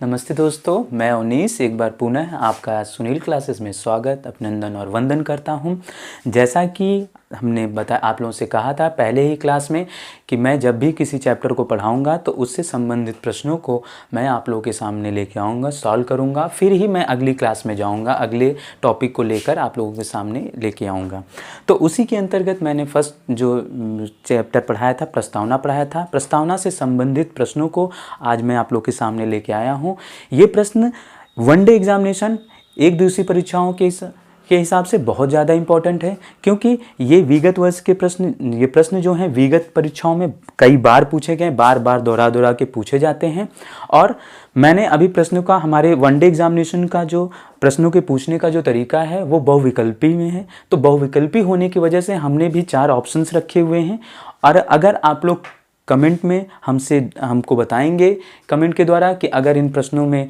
नमस्ते दोस्तों, मैं उनीस एक बार पुनः आपका सुनील क्लासेस में स्वागत, अभिनंदन और वंदन करता हूं। जैसा कि हमने आप लोगों से कहा था पहले ही क्लास में कि मैं जब भी किसी चैप्टर को पढ़ाऊंगा तो उससे संबंधित प्रश्नों को मैं आप लोगों के सामने लेके आऊँगा, सॉल्व करूँगा, फिर ही मैं अगली क्लास में जाऊँगा, अगले टॉपिक को लेकर आप लोगों के सामने लेके आऊँगा। तो उसी के अंतर्गत मैंने फर्स्ट जो चैप्टर पढ़ाया था, प्रस्तावना पढ़ाया था। प्रस्तावना से संबंधित प्रश्नों को आज मैं आप लोग के सामने लेके आया हूँ। ये प्रश्न वनडे एग्जामिनेशन, एक दिवसीय परीक्षाओं के हिसाब से बहुत ज़्यादा इम्पॉर्टेंट है, क्योंकि ये विगत वर्ष के प्रश्न जो हैं विगत परीक्षाओं में कई बार पूछे गए, बार बार दोहरा के पूछे जाते हैं। और मैंने अभी प्रश्नों का हमारे वनडे एग्जामिनेशन का जो प्रश्नों के पूछने का जो तरीका है वो बहुविकल्पी में है। तो बहुविकल्पी होने की वजह से हमने भी 4 ऑप्शंस रखे हुए हैं। और अगर आप लोग कमेंट में हमको बताएंगे कमेंट के द्वारा कि अगर इन प्रश्नों में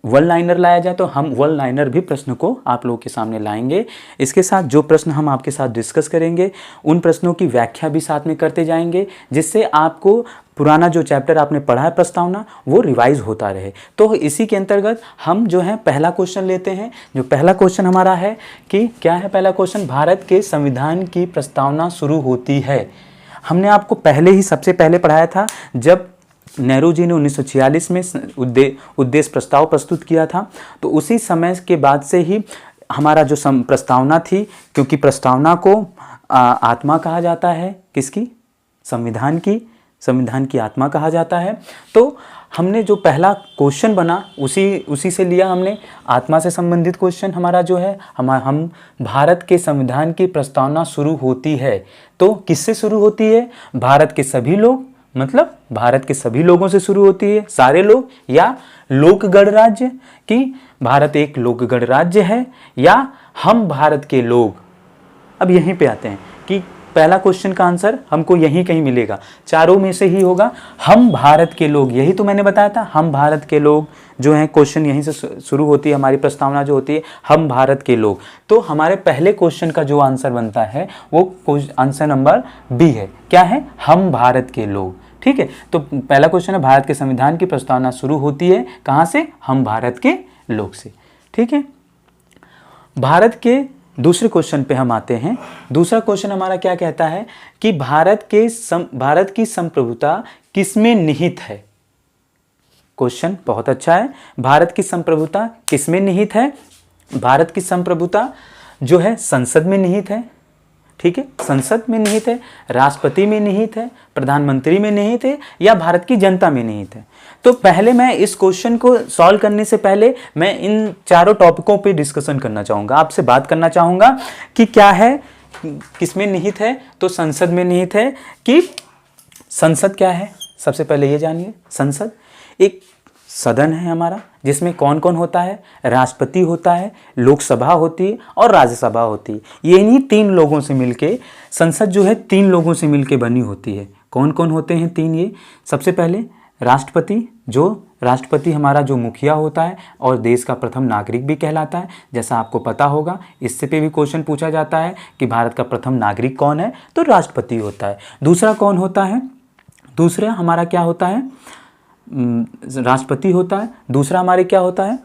वन लाइनर लाया जाए तो हम वन लाइनर भी प्रश्न को आप लोगों के सामने लाएंगे। इसके साथ जो प्रश्न हम आपके साथ डिस्कस करेंगे उन प्रश्नों की व्याख्या भी साथ में करते जाएंगे, जिससे आपको पुराना जो चैप्टर आपने पढ़ा है प्रस्तावना वो रिवाइज होता रहे। तो इसी के अंतर्गत हम जो है पहला क्वेश्चन लेते हैं। जो पहला क्वेश्चन हमारा है कि क्या है पहला क्वेश्चन, भारत के संविधान की प्रस्तावना शुरू होती है। हमने आपको पहले ही सबसे पहले पढ़ाया था जब नेहरू जी ने 1946 में उद्देश्य प्रस्ताव प्रस्तुत किया था। तो उसी समय के बाद से ही हमारा जो प्रस्तावना थी, क्योंकि प्रस्तावना को आत्मा कहा जाता है, किसकी? संविधान की आत्मा कहा जाता है। तो हमने जो पहला क्वेश्चन बना उसी से लिया हमने। आत्मा से संबंधित क्वेश्चन हमारा जो है हम भारत के संविधान की प्रस्तावना शुरू होती है तो किससे शुरू होती है? भारत के सभी लोग, मतलब भारत के सभी लोगों से शुरू होती है, सारे लोग, या लोक गणराज्य कि भारत एक लोक गणराज्य है, या हम भारत के लोग। अब यहीं पे आते हैं कि पहला क्वेश्चन का आंसर हमको यहीं कहीं मिलेगा, चारों में से ही होगा। हम भारत के लोग, यही तो मैंने बताया था, हम भारत के लोग जो हैं, क्वेश्चन यहीं से शुरू होती है हमारी प्रस्तावना जो होती है, हम भारत के लोग। तो हमारे पहले क्वेश्चन का जो आंसर बनता है वो आंसर नंबर बी है। क्या है? हम भारत के लोग। ठीक है, तो पहला क्वेश्चन है भारत के संविधान की प्रस्तावना शुरू होती है कहाँ से? हम भारत के लोग से। ठीक है, भारत के दूसरे क्वेश्चन पे हम आते हैं। दूसरा क्वेश्चन हमारा क्या कहता है कि भारत की संप्रभुता किसमें निहित है? क्वेश्चन बहुत अच्छा है। भारत की संप्रभुता किसमें निहित है? भारत की संप्रभुता जो है संसद में निहित है। ठीक है, संसद में निहित है, राष्ट्रपति में निहित है, प्रधानमंत्री में निहित है, या भारत की जनता में निहित है? तो पहले मैं इस क्वेश्चन को सॉल्व करने से पहले मैं इन चारों टॉपिकों पे डिस्कशन करना चाहूँगा, आपसे बात करना चाहूँगा कि क्या है, किसमें निहित है? तो संसद में निहित है। कि संसद क्या है? सबसे पहले ये जानिए। संसद एक सदन है हमारा, जिसमें कौन कौन होता है? राष्ट्रपति होता है, लोकसभा होती है और राज्यसभा होती है। ये इन्हीं 3 लोगों से मिलके संसद जो है 3 लोगों से मिलके बनी होती है। कौन कौन होते हैं 3 ये? सबसे पहले राष्ट्रपति हमारा जो मुखिया होता है और देश का प्रथम नागरिक भी कहलाता है। जैसा आपको पता होगा, इससे पे भी क्वेश्चन पूछा जाता है कि भारत का प्रथम नागरिक कौन है, तो राष्ट्रपति होता है। दूसरा कौन होता है? दूसरा हमारा क्या होता है? राष्ट्रपति होता है। दूसरा हमारे क्या होता है?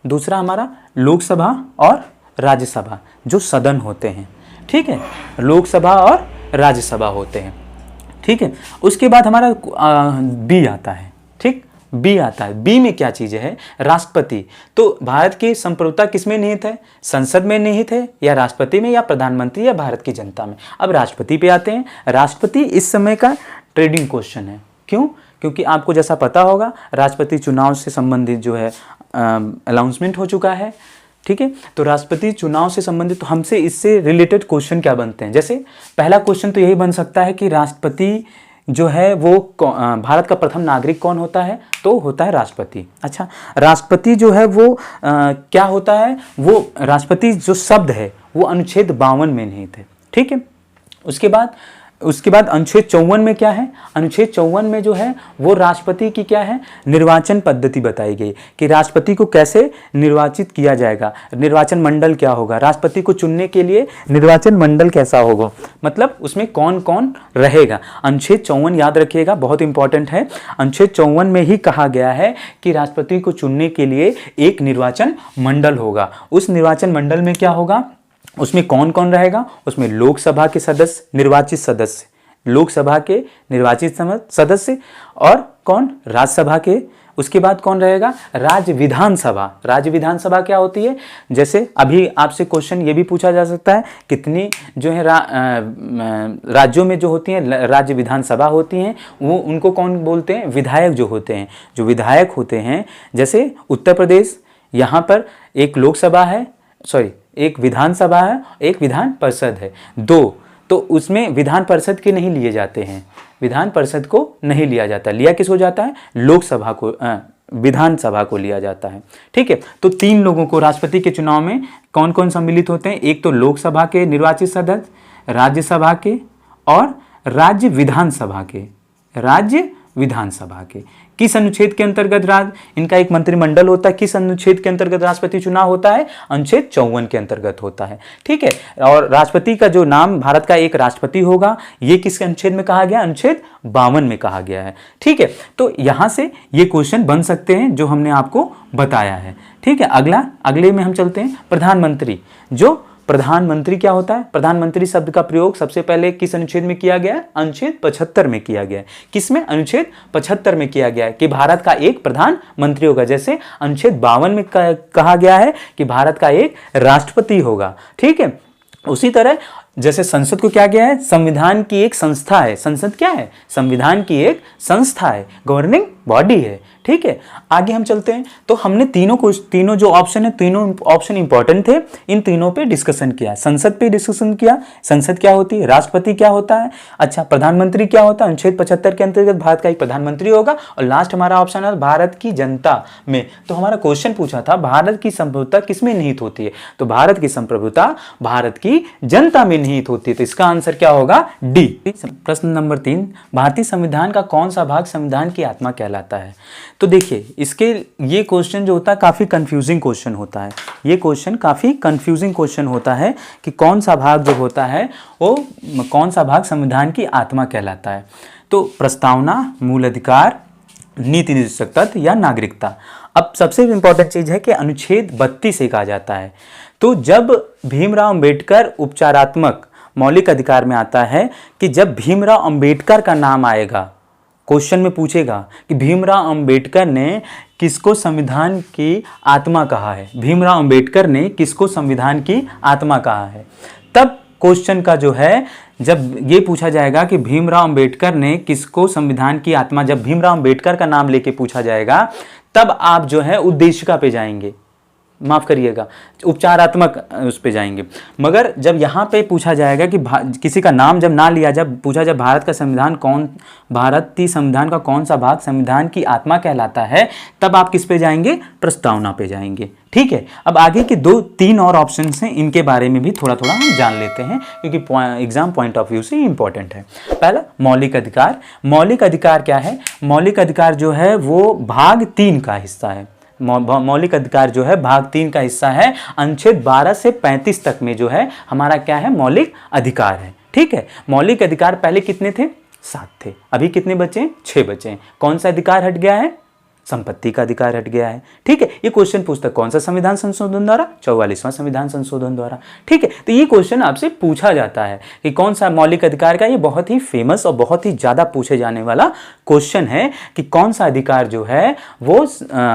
दूसरा हमारा लोकसभा और राज्यसभा जो सदन होते हैं। ठीक है, लोकसभा और राज्यसभा होते हैं। ठीक है, उसके बाद हमारा बी आता है। ठीक, बी आता है। बी में क्या चीज़ है? राष्ट्रपति। तो भारत की संप्रभुता किसमें निहित है? संसद में निहित है, या राष्ट्रपति में, या प्रधानमंत्री, या भारत की जनता में? अब राष्ट्रपति पे आते हैं। राष्ट्रपति इस समय का ट्रेडिंग क्वेश्चन है। क्यों? क्योंकि आपको जैसा पता होगा राष्ट्रपति चुनाव से संबंधित जो है अनाउंसमेंट हो चुका है। ठीक है, तो राष्ट्रपति चुनाव से संबंधित तो हमसे इससे रिलेटेड क्वेश्चन क्या बनते हैं? जैसे पहला क्वेश्चन तो यही बन सकता है कि राष्ट्रपति जो है वो भारत का प्रथम नागरिक कौन होता है? तो होता है राष्ट्रपति। अच्छा, राष्ट्रपति जो है वो क्या होता है? वो राष्ट्रपति जो शब्द है वो अनुच्छेद 52 में निहित है। ठीक है, उसके बाद उसके बाद अनुच्छेद 54 में क्या है, अनुच्छेद 54 में जो है वो राष्ट्रपति की क्या है, निर्वाचन पद्धति बताई गई कि राष्ट्रपति को कैसे निर्वाचित किया जाएगा, निर्वाचन मंडल क्या होगा, राष्ट्रपति को चुनने के लिए निर्वाचन मंडल कैसा होगा, मतलब उसमें कौन कौन रहेगा। अनुच्छेद 54 याद रखिएगा, बहुत इंपॉर्टेंट है। अनुच्छेद 54 में ही कहा गया है कि राष्ट्रपति को चुनने के लिए एक निर्वाचन मंडल होगा। उस निर्वाचन मंडल में क्या होगा, उसमें कौन कौन रहेगा, उसमें लोकसभा के सदस्य, निर्वाचित सदस्य, लोकसभा के निर्वाचित सदस्य, और कौन, राज्यसभा के। उसके बाद कौन रहेगा, राज्य विधानसभा। राज्य विधानसभा क्या होती है, जैसे अभी आपसे क्वेश्चन ये भी पूछा जा सकता है, कितनी जो है राज्यों में जो होती हैं राज्य विधानसभा होती हैं, वो उनको कौन बोलते हैं, विधायक जो होते हैं। जो विधायक होते हैं, जैसे उत्तर प्रदेश, यहाँ पर एक लोकसभा है, सॉरी एक विधानसभा है, एक विधान परिषद है, दो, तो उसमें विधान परिषद के नहीं लिए जाते हैं, विधान परिषद को नहीं लिया जाता, लिया किसको जाता है, लोकसभा को, विधानसभा को लिया जाता है। ठीक है, तो 3 लोगों को राष्ट्रपति के चुनाव में कौन कौन सम्मिलित होते हैं, एक तो लोकसभा के निर्वाचित सदस्य, राज्यसभा के और राज्य विधानसभा के, राज्य विधानसभा के। किस अनुच्छेद के अंतर्गत इनका एक मंत्रिमंडल होता है, किस अनुच्छेद के अंतर्गत राष्ट्रपति चुनाव होता है, अनुच्छेद 54 के अंतर्गत होता है। ठीक है, और राष्ट्रपति का जो नाम, भारत का एक राष्ट्रपति होगा, ये किस अनुच्छेद में कहा गया, अनुच्छेद 52 में कहा गया है। ठीक है, तो यहां से ये क्वेश्चन बन सकते हैं जो हमने आपको बताया है। ठीक है, अगले में हम चलते हैं, प्रधानमंत्री। जो प्रधानमंत्री क्या होता है, प्रधानमंत्री शब्द का प्रयोग सबसे पहले किस अनुच्छेद में किया गया है, अनुच्छेद 75 में किया गया है। किसमें, अनुच्छेद 75 में किया गया है कि भारत का एक प्रधानमंत्री होगा, जैसे अनुच्छेद 52 में कहा गया है कि भारत का एक राष्ट्रपति होगा। ठीक है, उसी तरह जैसे संसद को क्या गया है, संविधान की एक संस्था है। संसद क्या है, संविधान की एक संस्था है, गवर्निंग बॉडी है। ठीक है, आगे हम चलते हैं। तो हमने तीनों जो ऑप्शन है, तीनों ऑप्शन इंपॉर्टेंट थे, इन तीनों पे डिस्कशन किया। संसद पे डिस्कशन किया, संसद क्या होती है, राष्ट्रपति क्या होता है, अच्छा प्रधानमंत्री क्या होता है, अनुच्छेद 75 के अंतर्गत भारत का एक प्रधानमंत्री होगा, और लास्ट हमारा ऑप्शन है भारत की जनता में। तो हमारा क्वेश्चन पूछा था भारत की संप्रभुता किसमें निहित होती है, तो भारत की संप्रभुता भारत की जनता में निहित होती है। तो इसका आंसर क्या होगा, डी। प्रश्न नंबर 3, भारतीय संविधान का कौन सा भाग संविधान की आत्मा कहलाता है। तो देखिए, इसके ये क्वेश्चन जो होता है काफ़ी कंफ्यूजिंग क्वेश्चन होता है। ये क्वेश्चन काफ़ी कंफ्यूजिंग क्वेश्चन होता है कि कौन सा भाग जो होता है वो कौन सा भाग संविधान की आत्मा कहलाता है। तो प्रस्तावना, मूल अधिकार, नीति निर्देशक तत्व या नागरिकता। अब सबसे इंपॉर्टेंट चीज़ है कि अनुच्छेद 32 से कहा जाता है। तो जब भीमराव अंबेडकर उपचारात्मक मौलिक अधिकार में आता है कि जब भीमराव अंबेडकर का नाम आएगा, क्वेश्चन में पूछेगा कि भीमराव अंबेडकर ने किसको संविधान की आत्मा कहा है, भीमराव अंबेडकर ने किसको संविधान की आत्मा कहा है, तब क्वेश्चन का जो है, जब ये पूछा जाएगा कि भीमराव अंबेडकर ने किसको संविधान की आत्मा, जब भीमराव अंबेडकर का नाम लेके पूछा जाएगा, तब आप जो है उद्देशिका पे जाएंगे, माफ करिएगा उपचारात्मक उस पे जाएंगे। मगर जब यहाँ पे पूछा जाएगा कि किसी का नाम जब ना लिया, जब पूछा जब भारत का संविधान भारतीय संविधान का कौन सा भाग संविधान की आत्मा कहलाता है, तब आप किस पे जाएंगे, प्रस्तावना पे जाएंगे। ठीक है, अब आगे के 2-3 और ऑप्शन हैं, इनके बारे में भी थोड़ा थोड़ा हम जान लेते हैं क्योंकि एग्जाम पॉइंट ऑफ व्यू से इंपॉर्टेंट है। पहला, मौलिक अधिकार। मौलिक अधिकार क्या है, मौलिक अधिकार जो है वो भाग 3 का हिस्सा है। मौलिक अधिकार जो है भाग 3 का हिस्सा है। अनुच्छेद 12 से 35 तक में जो है हमारा क्या है, मौलिक अधिकार है। ठीक है, मौलिक अधिकार पहले कितने थे, 7 थे, अभी कितने बचे, 6 बचे। कौन सा अधिकार हट गया है, संपत्ति का अधिकार हट गया है। ठीक है, ये क्वेश्चन पूछता है कौन सा संविधान संशोधन द्वारा, 44वां संविधान संशोधन द्वारा। ठीक है, तो ये क्वेश्चन आपसे पूछा जाता है कि कौन सा मौलिक अधिकार का, ये बहुत ही फेमस और बहुत ही ज्यादा पूछे जाने वाला क्वेश्चन है कि कौन सा अधिकार जो है वो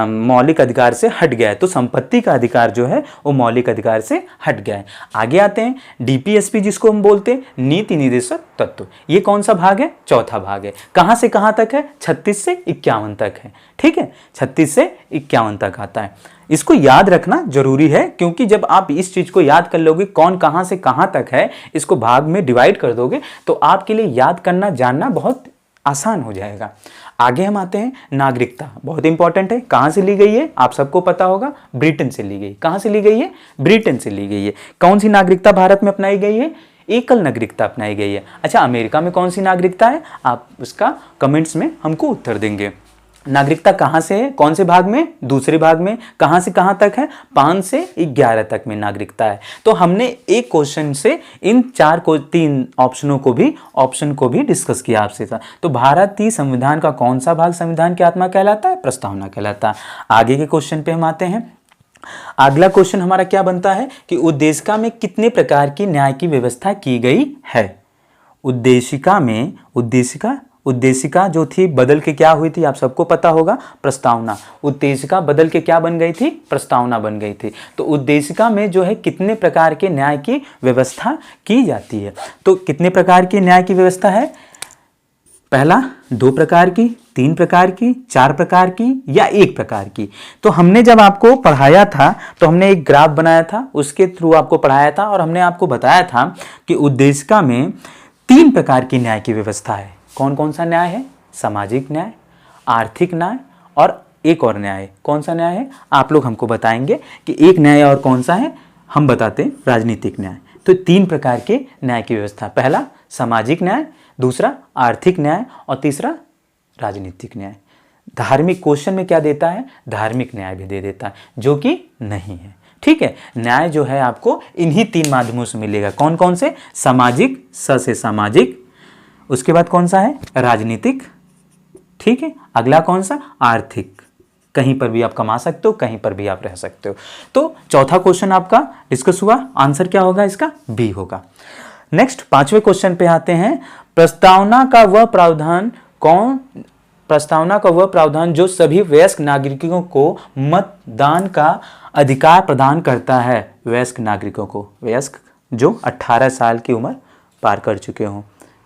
मौलिक अधिकार से हट गया है। तो संपत्ति का अधिकार जो है वो मौलिक अधिकार से हट गया है। आगे आते हैं, डीपीएसपी जिसको हम बोलते हैं, नीति निर्देशक तत्व। ये कौन सा भाग है, चौथा भाग है। कहां से कहां तक है, 36 से 51 तक है। ठीक है, 36 से 51 तक आता है। इसको याद रखना जरूरी है क्योंकि जब आप इस चीज को याद कर लोगे, कौन कहां से कहां तक है, इसको भाग में डिवाइड कर दोगे तो आपके लिए याद करना जानना बहुत आसान हो जाएगा। आगे हम आते हैं, नागरिकता बहुत इंपॉर्टेंट है। कहां से ली गई है, आप सबको पता होगा, ब्रिटेन से ली गई। कहां से ली गई है, ब्रिटेन से ली गई है। कौन सी नागरिकता भारत में अपनाई गई है, एकल नागरिकता अपनाई गई है। अच्छा, अमेरिका में कौन सी नागरिकता है, आप उसका कमेंट्स में हमको उत्तर देंगे। नागरिकता कहाँ से है, कौन से भाग में, दूसरे भाग में, कहाँ से कहाँ तक है, 5 से 11 तक में नागरिकता है। तो हमने एक क्वेश्चन से इन 3 ऑप्शन को भी डिस्कस किया आपसे था। तो भारतीय संविधान का कौन सा भाग संविधान की आत्मा कहलाता है, प्रस्तावना कहलाता है। आगे के क्वेश्चन पे हम आते हैं। अगला क्वेश्चन हमारा क्या बनता है कि उद्देशिका में कितने प्रकार की न्याय की व्यवस्था की गई है। उद्देशिका जो थी बदल के क्या हुई थी, आप सबको पता होगा, प्रस्तावना। उद्देशिका बदल के क्या बन गई थी, प्रस्तावना बन गई थी। तो उद्देशिका में जो है कितने प्रकार के न्याय की व्यवस्था की जाती है। तो कितने प्रकार की न्याय की व्यवस्था है, पहला 2 प्रकार की, 3 प्रकार की, 4 प्रकार की या 1 प्रकार की। तो हमने जब आपको पढ़ाया था तो हमने एक ग्राफ बनाया था, उसके थ्रू आपको पढ़ाया था और हमने आपको बताया था कि उद्देशिका में 3 प्रकार की न्याय की व्यवस्था है। कौन कौन सा न्याय है, सामाजिक न्याय, आर्थिक न्याय और एक और न्याय। कौन सा न्याय है, आप लोग हमको बताएंगे कि एक न्याय और कौन सा है, हम बताते हैं राजनीतिक न्याय। तो 3 प्रकार के न्याय की व्यवस्था, पहला सामाजिक न्याय, दूसरा आर्थिक न्याय और तीसरा राजनीतिक न्याय। धार्मिक क्वेश्चन में क्या देता है, धार्मिक न्याय भी दे देता है, जो कि नहीं है। ठीक है, न्याय जो है आपको इन्हीं 3 माध्यमों से मिलेगा। कौन कौन से, सामाजिक, स से सामाजिक, उसके बाद कौन सा है, राजनीतिक, ठीक है, अगला कौन सा, आर्थिक। कहीं पर भी आप कमा सकते हो, कहीं पर भी आप रह सकते हो। तो चौथा क्वेश्चन आपका डिस्कस हुआ, आंसर क्या होगा इसका, बी होगा। नेक्स्ट 5वें क्वेश्चन पे आते हैं। प्रस्तावना का वह प्रावधान जो सभी वयस्क नागरिकों को मतदान का अधिकार प्रदान करता है। वयस्क नागरिकों को, वयस्क जो 18 साल की उम्र पार कर चुके हों,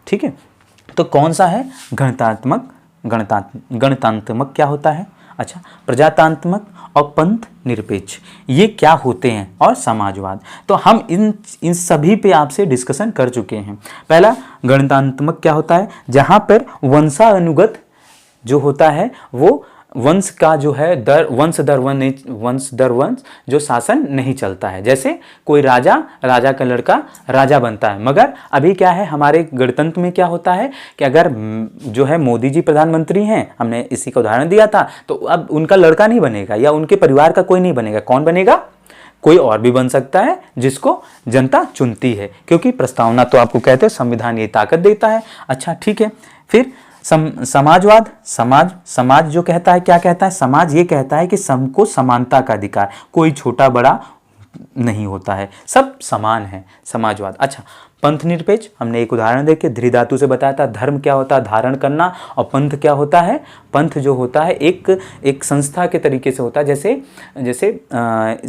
ठीक है। तो कौन सा है, गणतांत्मक क्या होता है, अच्छा, प्रजातांत्रिक और पंथ निरपेक्ष, ये क्या होते हैं, और समाजवाद। तो हम इन सभी पे आपसे डिस्कशन कर चुके हैं। पहला गणतांत्रिक क्या होता है, जहां पर वंशानुगत जो होता है वो वंश का जो है वंश दर वंश जो शासन नहीं चलता है। जैसे कोई राजा का लड़का राजा बनता है, मगर अभी क्या है हमारे गणतंत्र में क्या होता है कि अगर जो है मोदी जी प्रधानमंत्री हैं, हमने इसी का उदाहरण दिया था, तो अब उनका लड़का नहीं बनेगा या उनके परिवार का कोई नहीं बनेगा। कौन बनेगा, कोई और भी बन सकता है जिसको जनता चुनती है, क्योंकि प्रस्तावना तो आपको कहते हैं संविधान ये ताकत देता है। अच्छा ठीक है, फिर समाजवाद, समाज जो कहता है, क्या कहता है, समाज ये कहता है कि सबको समानता का अधिकार, कोई छोटा बड़ा नहीं होता है, सब समान है, समाजवाद। अच्छा, पंथ निरपेक्ष, हमने एक उदाहरण देखे धृधातु से बताया था, धर्म क्या होता है, धारण करना, और पंथ क्या होता है, पंथ जो होता है एक संस्था के तरीके से होता है, जैसे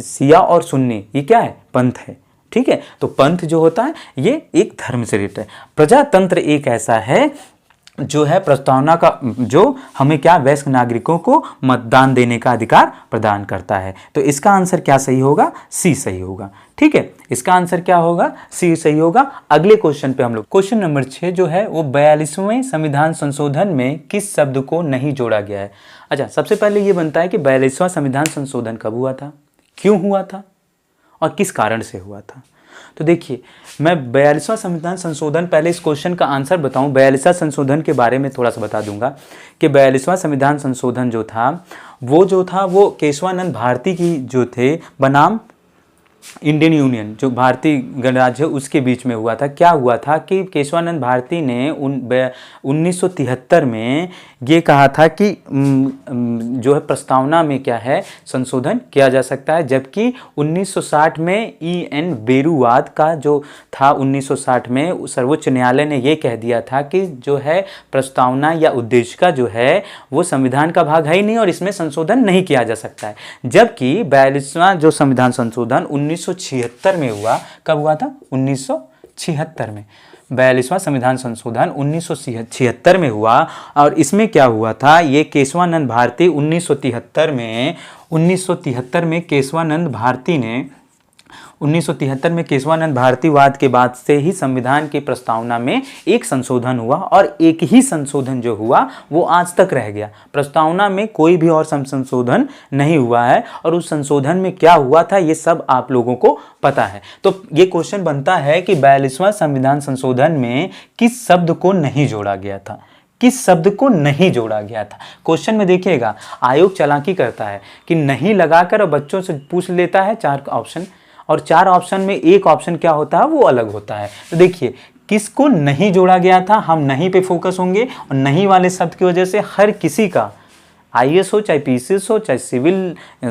शिया और सुन्नी, ये क्या है, पंथ है, ठीक है। तो पंथ जो होता है ये एक धर्म से रिलेटेड है। प्रजातंत्र एक ऐसा है जो है प्रस्तावना का, जो हमें क्या, वयस्क नागरिकों को मतदान देने का अधिकार प्रदान करता है। तो इसका आंसर क्या सही होगा, सी सही होगा, ठीक है। इसका आंसर क्या होगा, सी सही होगा। अगले क्वेश्चन पे हम लोग, क्वेश्चन नंबर 6 जो है वो 42वें संविधान संशोधन में किस शब्द को नहीं जोड़ा गया है। अच्छा, सबसे पहले ये बनता है कि 42वां संविधान संशोधन कब हुआ था, क्यों हुआ था और किस कारण से हुआ था। तो देखिए, मैं 42वां संविधान संशोधन, पहले इस क्वेश्चन का आंसर बताऊं, 42वां संशोधन के बारे में थोड़ा सा बता दूंगा कि 42वां संविधान संशोधन जो था वो केशवानंद भारती की जो थे बनाम इंडियन यूनियन, जो भारतीय गणराज्य उसके बीच में हुआ था। क्या हुआ था कि केशवानंद भारती ने 1973 में ये कहा था कि जो है प्रस्तावना में क्या है, संशोधन किया जा सकता है, जबकि 1960 में E.N. बेरुवाद का जो था 1960 में सर्वोच्च न्यायालय ने ये कह दिया था कि जो है प्रस्तावना या उद्देशिका जो है वो संविधान का भाग है ही नहीं और इसमें संशोधन नहीं किया जा सकता है। जबकि 42वां जो संविधान संशोधन 1976 में हुआ, कब हुआ था, 1976 में 42वां संविधान संशोधन 1976 में हुआ। और इसमें क्या हुआ था, ये केशवानंद भारती 1973 में केशवानंद भारती ने 1973 में केशवानंद भारतीवाद के बाद से ही संविधान की प्रस्तावना में एक संशोधन हुआ और एक ही संशोधन जो हुआ वो आज तक रह गया। प्रस्तावना में कोई भी और संशोधन नहीं हुआ है और उस संशोधन में क्या हुआ था ये सब आप लोगों को पता है। तो ये क्वेश्चन बनता है कि 42वां संविधान संशोधन में किस शब्द को नहीं जोड़ा गया था, किस शब्द को नहीं जोड़ा गया था। क्वेश्चन में देखिएगा आयोग चालाकी करता है कि नहीं लगाकर बच्चों से पूछ लेता है 4 ऑप्शन, और 4 ऑप्शन में एक ऑप्शन क्या होता है वो अलग होता है। तो देखिए किसको नहीं जोड़ा गया था, हम नहीं पे फोकस होंगे और नहीं वाले शब्द की वजह से हर किसी का आईएएस हो चाहे पीसीएस हो चाहे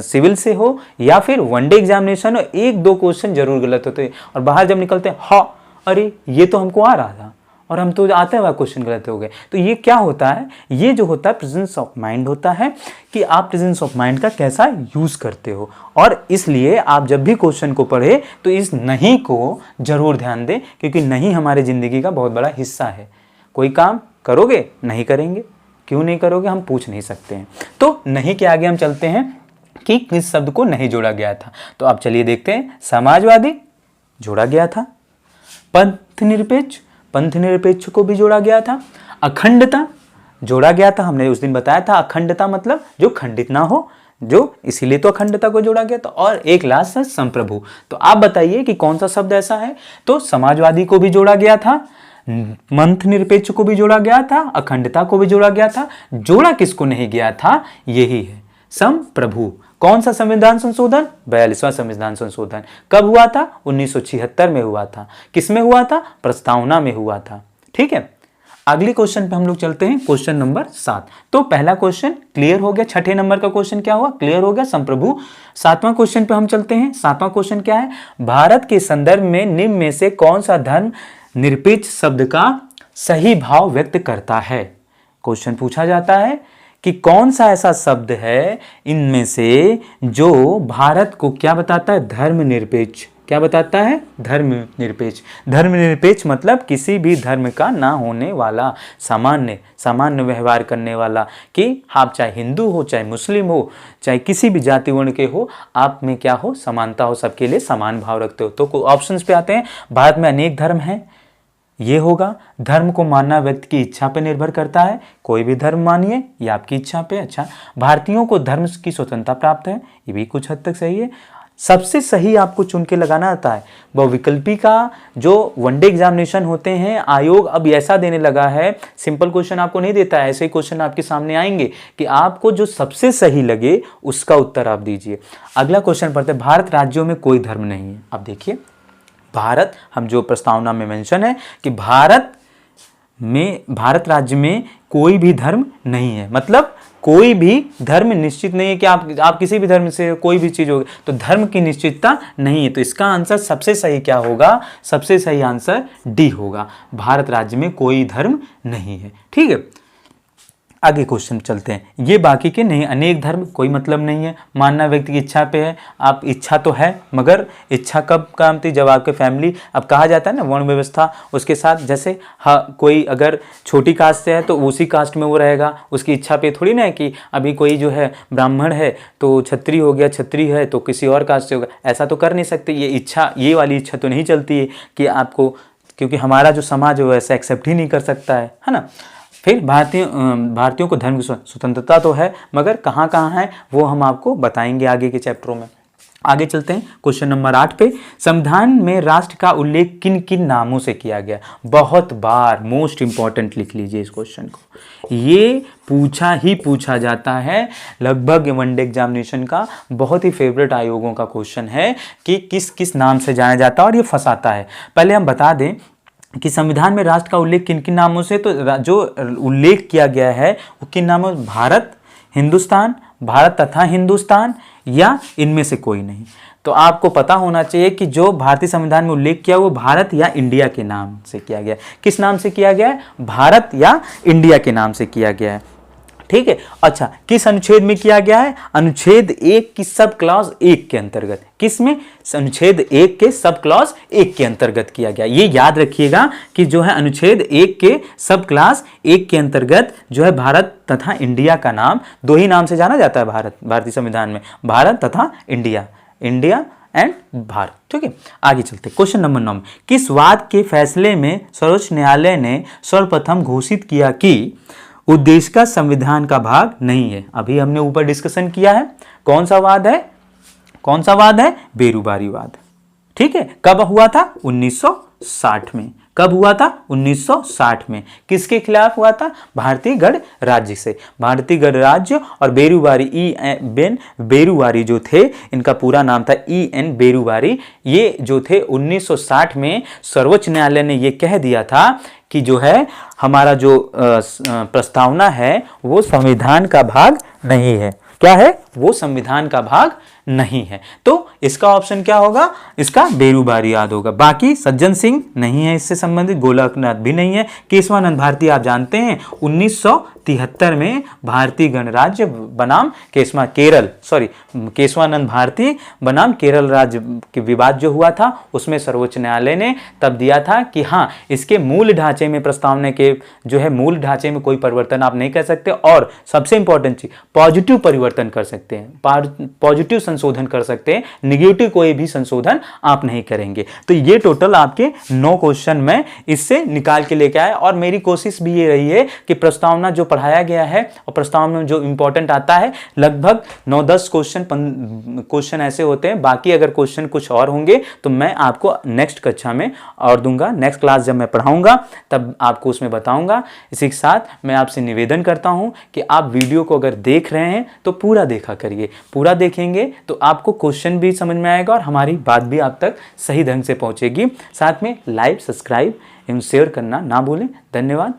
सिविल से हो या फिर वनडे एग्जामिनेशन हो, 1-2 क्वेश्चन जरूर गलत होते हैं और बाहर जब निकलते हैं हाँ अरे ये तो हमको आ रहा था और हम तो आते हुए क्वेश्चन गलत हो गए। तो ये क्या होता है, ये जो होता है प्रेजेंस ऑफ माइंड होता है कि आप प्रेजेंस ऑफ माइंड का कैसा यूज़ करते हो। और इसलिए आप जब भी क्वेश्चन को पढ़े तो इस नहीं को जरूर ध्यान दें, क्योंकि नहीं हमारे ज़िंदगी का बहुत बड़ा हिस्सा है। कोई काम करोगे नहीं करेंगे, क्यों नहीं करोगे हम पूछ नहीं सकते हैं। तो नहीं के आगे हम चलते हैं कि किस शब्द को नहीं जोड़ा गया था। तो आप चलिए देखते हैं, समाजवादी जोड़ा गया था, पंथ निरपेक्ष को भी जोड़ा गया था, अखंडता जोड़ा गया था, हमने उस दिन बताया था अखंडता मतलब जो खंडित ना हो, जो इसीलिए तो अखंडता को जोड़ा गया था। और एक लास्ट है संप्रभु। तो आप बताइए कि कौन सा शब्द ऐसा है। तो समाजवादी को भी जोड़ा गया था, पंथ निरपेक्ष को भी जोड़ा गया था, अखंडता को भी जोड़ा गया था, जोड़ा किसको नहीं गया था यही है संप्रभु। कौन सा संविधान संशोधन, 42वां संविधान संशोधन। कब हुआ था, 1976 में हुआ था। किसमें हुआ था, प्रस्तावना में हुआ था। ठीक है, अगले क्वेश्चन पे हम लोग चलते हैं, क्वेश्चन नंबर 7। तो पहला क्वेश्चन क्लियर हो गया, 6ठे नंबर का क्वेश्चन क्या हुआ, क्लियर हो गया, संप्रभु। 7वां क्वेश्चन पे हम चलते हैं। 7वां क्वेश्चन क्या है, भारत के संदर्भ में निम्न में से कौन सा धर्म निरपेक्ष शब्द का सही भाव व्यक्त करता है। क्वेश्चन पूछा जाता है कि कौन सा ऐसा शब्द है इनमें से जो भारत को क्या बताता है, धर्मनिरपेक्ष। क्या बताता है, धर्मनिरपेक्ष। धर्मनिरपेक्ष मतलब किसी भी धर्म का ना होने वाला, सामान्य व्यवहार करने वाला, कि आप चाहे हिंदू हो चाहे मुस्लिम हो चाहे किसी भी जाति वर्ण के हो, आप में क्या हो, समानता हो, सबके लिए समान भाव रखते हो। तो ऑप्शंस पे आते हैं, भारत में अनेक धर्म हैं, ये होगा। धर्म को मानना व्यक्ति की इच्छा पर निर्भर करता है, कोई भी धर्म मानिए, ये आपकी इच्छा पे। अच्छा, भारतीयों को धर्म की स्वतंत्रता प्राप्त है, ये भी कुछ हद तक सही है। सबसे सही आपको चुन के लगाना आता है बहुविकल्पी का। जो वनडे एग्जामिनेशन होते हैं, आयोग अब ऐसा देने लगा है, सिंपल क्वेश्चन आपको नहीं देता है, ऐसे क्वेश्चन आपके सामने आएंगे कि आपको जो सबसे सही लगे उसका उत्तर आप दीजिए। अगला क्वेश्चन पढ़ते हैं, भारत राज्यों में कोई धर्म नहीं है। अब देखिए, भारत, हम जो प्रस्तावना में मेंशन है कि भारत राज्य में कोई भी धर्म नहीं है, मतलब कोई भी धर्म निश्चित नहीं है कि आप किसी भी धर्म से कोई भी चीज होगी, तो धर्म की निश्चितता नहीं है। तो इसका आंसर सबसे सही क्या होगा, सबसे सही आंसर डी होगा, भारत राज्य में कोई धर्म नहीं है। ठीक है, आगे क्वेश्चन चलते हैं। ये बाकी के नहीं, अनेक धर्म कोई मतलब नहीं है, मानना व्यक्ति की इच्छा पे है। आप इच्छा तो है, मगर इच्छा कब काम थी, जब आपके फैमिली, अब कहा जाता है ना वर्ण व्यवस्था, उसके साथ जैसे हाँ, कोई अगर छोटी कास्ट से है तो उसी कास्ट में वो रहेगा, उसकी इच्छा पे थोड़ी ना है कि अभी कोई जो है ब्राह्मण है तो क्षत्रिय हो गया, क्षत्रिय है तो किसी और कास्ट से होगा, ऐसा तो कर नहीं सकते। ये इच्छा, ये वाली इच्छा तो नहीं चलती है कि आपको, क्योंकि हमारा जो समाज है वो ऐसा एक्सेप्ट ही नहीं कर सकता है ना। फिर भारतीयों को धर्म की स्वतंत्रता तो है, मगर कहाँ कहाँ है वो हम आपको बताएंगे आगे के चैप्टरों में। आगे चलते हैं, क्वेश्चन नंबर 8 पे, संविधान में राष्ट्र का उल्लेख किन किन नामों से किया गया। बहुत बार मोस्ट इंपॉर्टेंट लिख लीजिए इस क्वेश्चन को, ये पूछा जाता है लगभग वनडे एग्जामिनेशन का, बहुत ही फेवरेट आयोगों का क्वेश्चन है कि किस किस नाम से जाना जाता है और ये फंसाता है। पहले हम बता दें कि संविधान में राष्ट्र का उल्लेख किन किन नामों से, तो जो उल्लेख किया गया है वो किन नामों, भारत, हिंदुस्तान, भारत तथा हिंदुस्तान, या इनमें से कोई नहीं। तो आपको पता होना चाहिए कि जो भारतीय संविधान में उल्लेख किया वो भारत या इंडिया के नाम से किया गया है। किस नाम से किया गया है, भारत या इंडिया के नाम से किया गया है। ठीक है, अच्छा, किस अनुच्छेद में किया गया है, अनुच्छेद 1 की सब क्लॉज 1 के अंतर्गत। किसमें, अनुच्छेद 1 के सब क्लॉज 1 के अंतर्गत किया गया। ये याद रखिएगा कि जो है अनुच्छेद 1 के सब क्लास 1 के अंतर्गत जो है भारत तथा इंडिया का नाम, दो ही नाम से जाना जाता है भारतीय संविधान में, भारत तथा इंडिया, इंडिया एंड भारत। ठीक है, आगे चलते क्वेश्चन नंबर 9 में, किस वाद के फैसले में सर्वोच्च न्यायालय ने सर्वप्रथम घोषित किया कि उद्देश्य का संविधान का भाग नहीं है? अभी हमने ऊपर डिस्कशन किया है, कौन सा वाद है? कौन सा वाद है? बेरुबारी वाद। ठीक है, कब हुआ था? 1960 में। कब हुआ था? 1960 में। किसके खिलाफ हुआ था? भारतीय गणराज्य से। भारतीय गणराज्य और बेरुवारी जो थे, इनका पूरा नाम था E.N. बेरुवारी, ये जो थे 1960 में सर्वोच्च न्यायालय ने ये कह दिया था कि जो है हमारा जो प्रस्तावना है वो संविधान का भाग नहीं है। क्या है? वो संविधान का भाग नहीं है। तो इसका ऑप्शन क्या होगा? इसका बेरुबारी याद होगा। बाकी सज्जन सिंह नहीं है इससे संबंधित, गोलकनाथ भी नहीं है। केशवानंद भारती आप जानते हैं 1973 में भारतीय गणराज्य बनाम केशवानंद भारती बनाम केरल राज्य के विवाद जो हुआ था, उसमें सर्वोच्च न्यायालय ने तब दिया था कि हाँ, इसके मूल ढांचे में, प्रस्तावना के जो है मूल ढांचे में कोई परिवर्तन आप नहीं कर सकते, और सबसे इंपॉर्टेंट चीज पॉजिटिव परिवर्तन कर सकते हैं, पॉजिटिव संशोधन कर सकते हैं, निगेटिव कोई भी संशोधन आप नहीं करेंगे। तो ये टोटल आपके 9 क्वेश्चन में इससे निकाल के लेके आए, और मेरी कोशिश भी ये रही है कि प्रस्तावना जो पढ़ाया गया है और प्रस्तावना में जो इंपॉर्टेंट आता है, लगभग 9-10 क्वेश्चन ऐसे होते हैं। बाकी अगर क्वेश्चन कुछ और होंगे तो मैं आपको नेक्स्ट कक्षा में और दूंगा, नेक्स्ट क्लास जब मैं पढ़ाऊंगा तब आपको उसमें बताऊंगा। इसी के साथ मैं आपसे निवेदन करता हूं कि आप वीडियो को अगर देख रहे हैं तो पूरा देखा करिए। पूरा देखेंगे तो आपको क्वेश्चन भी समझ में आएगा और हमारी बात भी आप तक सही ढंग से पहुंचेगी। साथ में लाइक, सब्सक्राइब एवं शेयर करना ना भूलें। धन्यवाद।